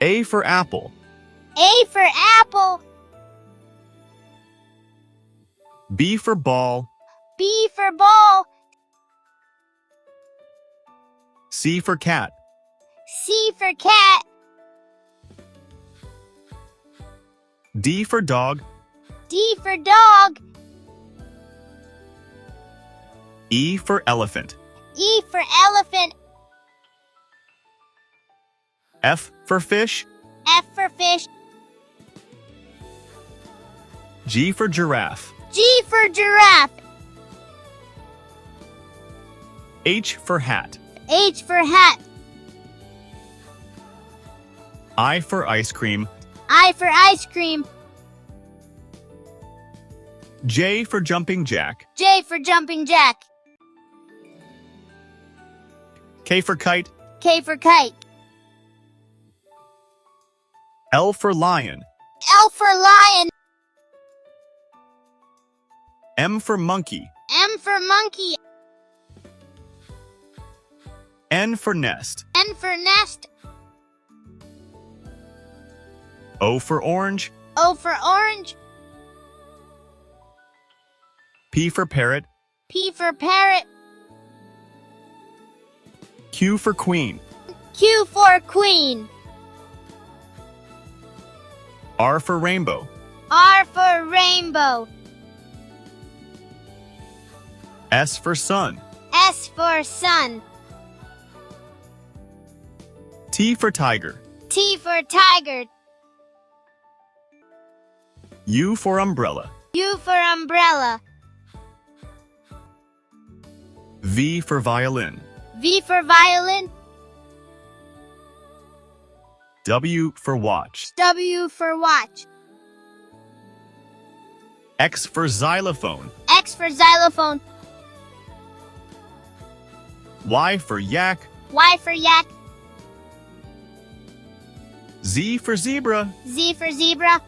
A for apple. A for apple. B for ball. B for ball. C for cat. C for cat. D for dog. D for dog. E for elephant. E for elephant. F for fish. F for fish. G for giraffe. G for giraffe. H for hat. H for hat. I for ice cream. I for ice cream. J for jumping jack. J for jumping jack. K for kite. K for kite. L for lion. L for lion. M for monkey. M for monkey. N for nest. N for nest. O for orange. O for orange. P for parrot. P for parrot. Q for queen. Q for queen. R for rainbow. R for rainbow. S for sun. S for sun. T for tiger. T for tiger. U for umbrella. U for umbrella. V for violin. V for violin. W for watch. W for watch. X for xylophone. X for xylophone. Y for yak. Y for yak. Z for zebra. Z for zebra.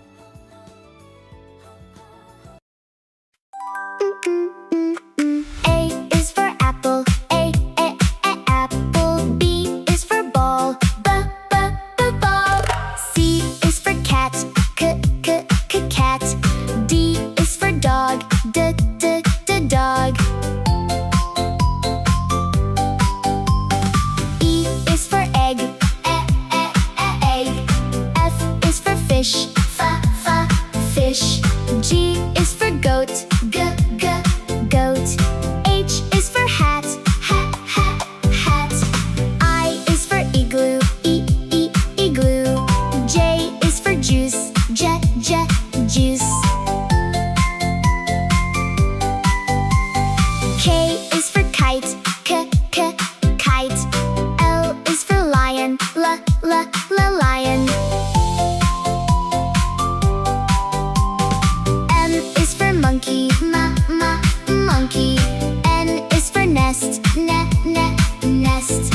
A is for apple. Apple. B is for ball. Ball. C is for cat. Cat. D is for dog. Dog. E is for egg. Egg. F is for fish. Fish. G is for goat. Goat. H is for hat. Hat. I is for igloo. Igloo. J is for juice. Juice. K is for kite. Kite. L is for lion. Lion. M is for monkey. Monkey. N is for nest. Nest.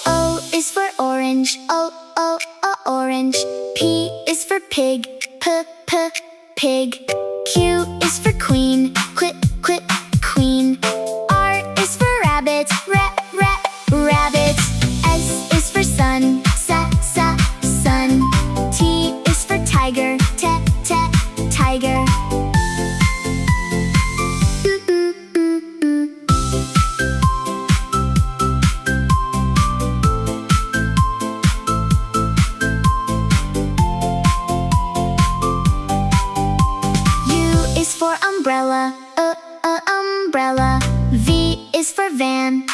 O is for orange. Orange. P is for pig. Pig. Q is for queen. Queen. R is for rabbit. Rabbit. S is for sun. Sun. T is for tiger. Tiger. U is for umbrella. Umbrella. V is for van.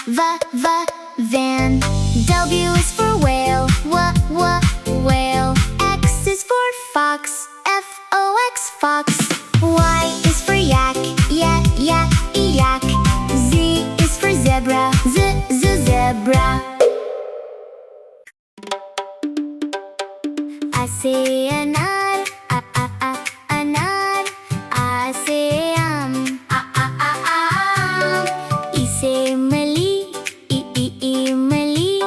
Van. W is for whale. Whale. X is for fox. Fox. Y is for yak. Yak. Z is for zebra. Zebra. I see an eye. I say Ise mali. Mali.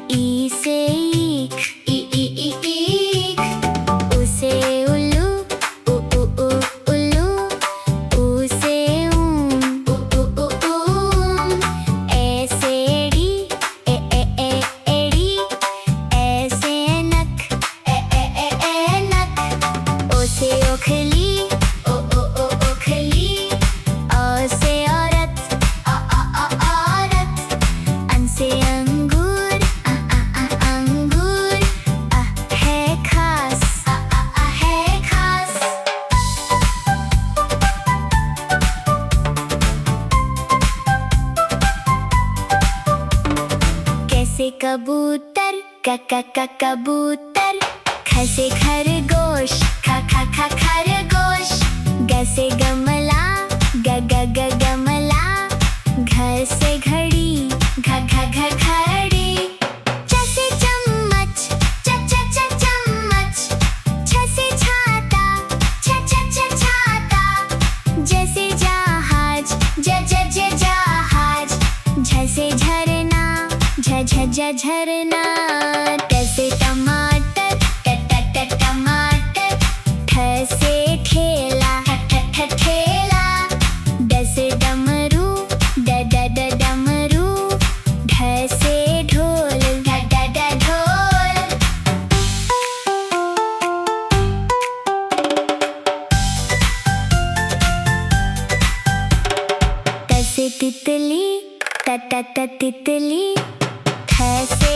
Ise ik. Use ulu. ओखली ओखली औ से औरत औरत अन से अंगूर अंगूर है खास है खास कैसे कबूतर कबूतर ख से खरगोश खरगोश ग से गमला गमला घ से घड़ी घड़ी च से चम्मच चम्मच छ से छाता छाता ज से जहाज जहाज झ से झरना झरना ट से टमाटर टमाटर ठ से ठेला ठेला ड से डमरू डमरू ढ से ढोल ढोल त से तितली तितली थ से